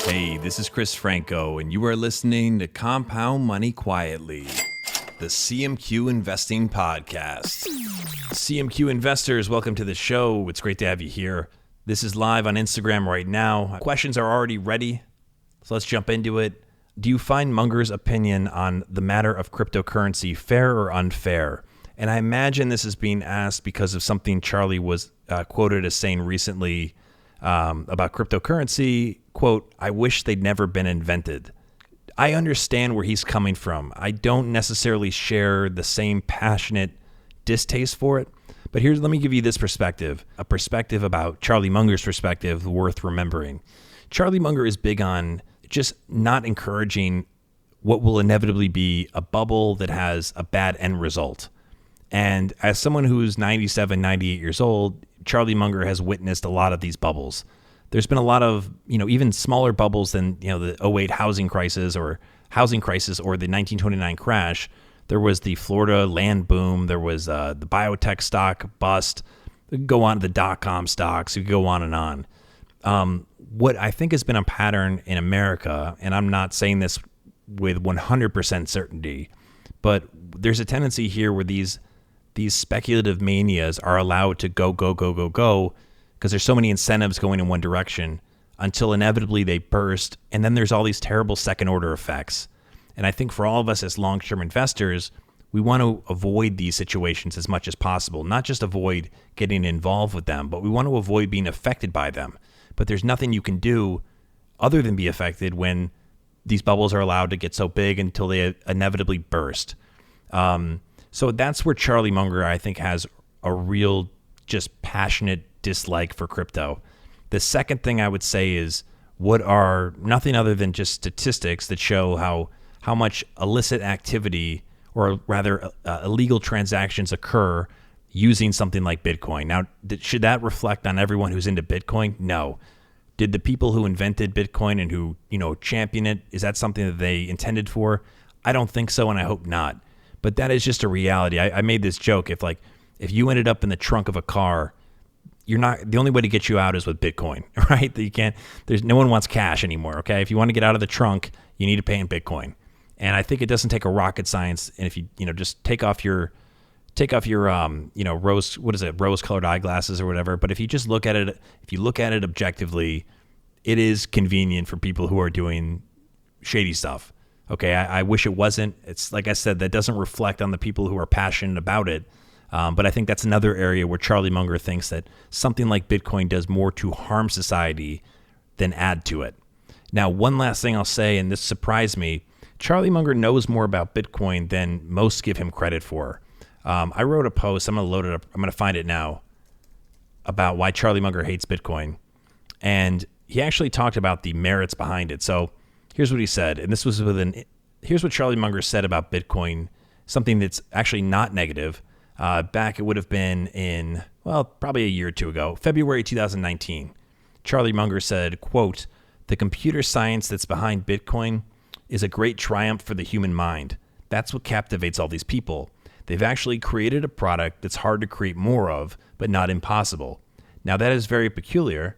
Hey, this is Chris Franco, and you are listening to Compound Money Quietly, the CMQ Investing podcast. CMQ investors, welcome to the show. It's great to have you here. This is live on Instagram right now. Questions are already ready, so let's jump into it. Do you find Munger's opinion on the matter of cryptocurrency fair or unfair? And I imagine this is being asked because of something Charlie was quoted as saying recently about cryptocurrency. Quote, "I wish they'd never been invented." I understand where he's coming from. I don't necessarily share the same passionate distaste for it. But let me give you this perspective, a perspective about Charlie Munger's perspective worth remembering. Charlie Munger is big on just not encouraging what will inevitably be a bubble that has a bad end result. And as someone who's 97, 98 years old, Charlie Munger has witnessed a lot of these bubbles. There's been a lot of, even smaller bubbles than, the 2008 housing crisis or the 1929 crash. There was the Florida land boom. There was the biotech stock bust. We could go on to the dot-com stocks. We could go on and on. What I think has been a pattern in America, and I'm not saying this with 100% certainty, but there's a tendency here where these speculative manias are allowed to go, because there's so many incentives going in one direction until inevitably they burst. And then there's all these terrible second order effects. And I think for all of us as long-term investors, we want to avoid these situations as much as possible, not just avoid getting involved with them, but we want to avoid being affected by them. But there's nothing you can do other than be affected when these bubbles are allowed to get so big until they inevitably burst. So that's where Charlie Munger, I think, has a real just passionate dislike for crypto. The second thing I would say is what are nothing other than just statistics that show how much illicit activity, or rather illegal transactions, occur using something like Bitcoin. Now, should that reflect on everyone who's into Bitcoin? No. Did the people who invented Bitcoin and who champion it, is that something that they intended for? I don't think so, and I hope not. But that is just a reality. I made this joke. If you ended up in the trunk of a car, the only way to get you out is with Bitcoin, right? No one wants cash anymore. Okay. If you want to get out of the trunk, you need to pay in Bitcoin. And I think it doesn't take a rocket science. And if you, just take off your rose-colored eyeglasses or whatever. But if you just look at it objectively, it is convenient for people who are doing shady stuff. Okay. I wish it wasn't. It's like I said, that doesn't reflect on the people who are passionate about it. But I think that's another area where Charlie Munger thinks that something like Bitcoin does more to harm society than add to it. Now, one last thing I'll say, and this surprised me, Charlie Munger knows more about Bitcoin than most give him credit for. I wrote a post, I'm going to load it up, I'm going to find it now, about why Charlie Munger hates Bitcoin. And he actually talked about the merits behind it. So here's what he said, and here's what Charlie Munger said about Bitcoin, something that's actually not negative. Back, it would have been in, probably a year or two ago, February 2019. Charlie Munger said, quote, "The computer science that's behind Bitcoin is a great triumph for the human mind. That's what captivates all these people. They've actually created a product that's hard to create more of, but not impossible. Now that is very peculiar,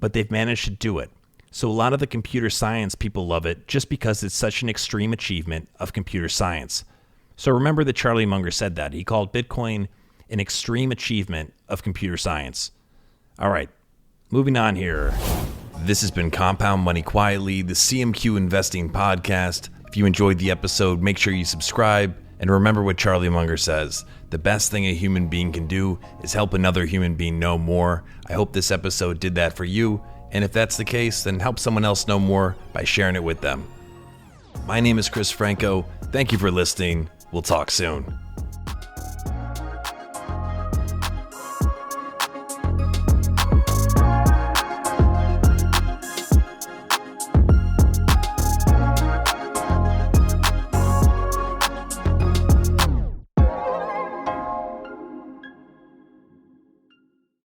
but they've managed to do it. So a lot of the computer science people love it just because it's such an extreme achievement of computer science." So remember that Charlie Munger said that. He called Bitcoin an extreme achievement of computer science. All right, moving on here. This has been Compound Money Quietly, the CMQ Investing podcast. If you enjoyed the episode, make sure you subscribe. And remember what Charlie Munger says. The best thing a human being can do is help another human being know more. I hope this episode did that for you. And if that's the case, then help someone else know more by sharing it with them. My name is Chris Franco. Thank you for listening. We'll talk soon.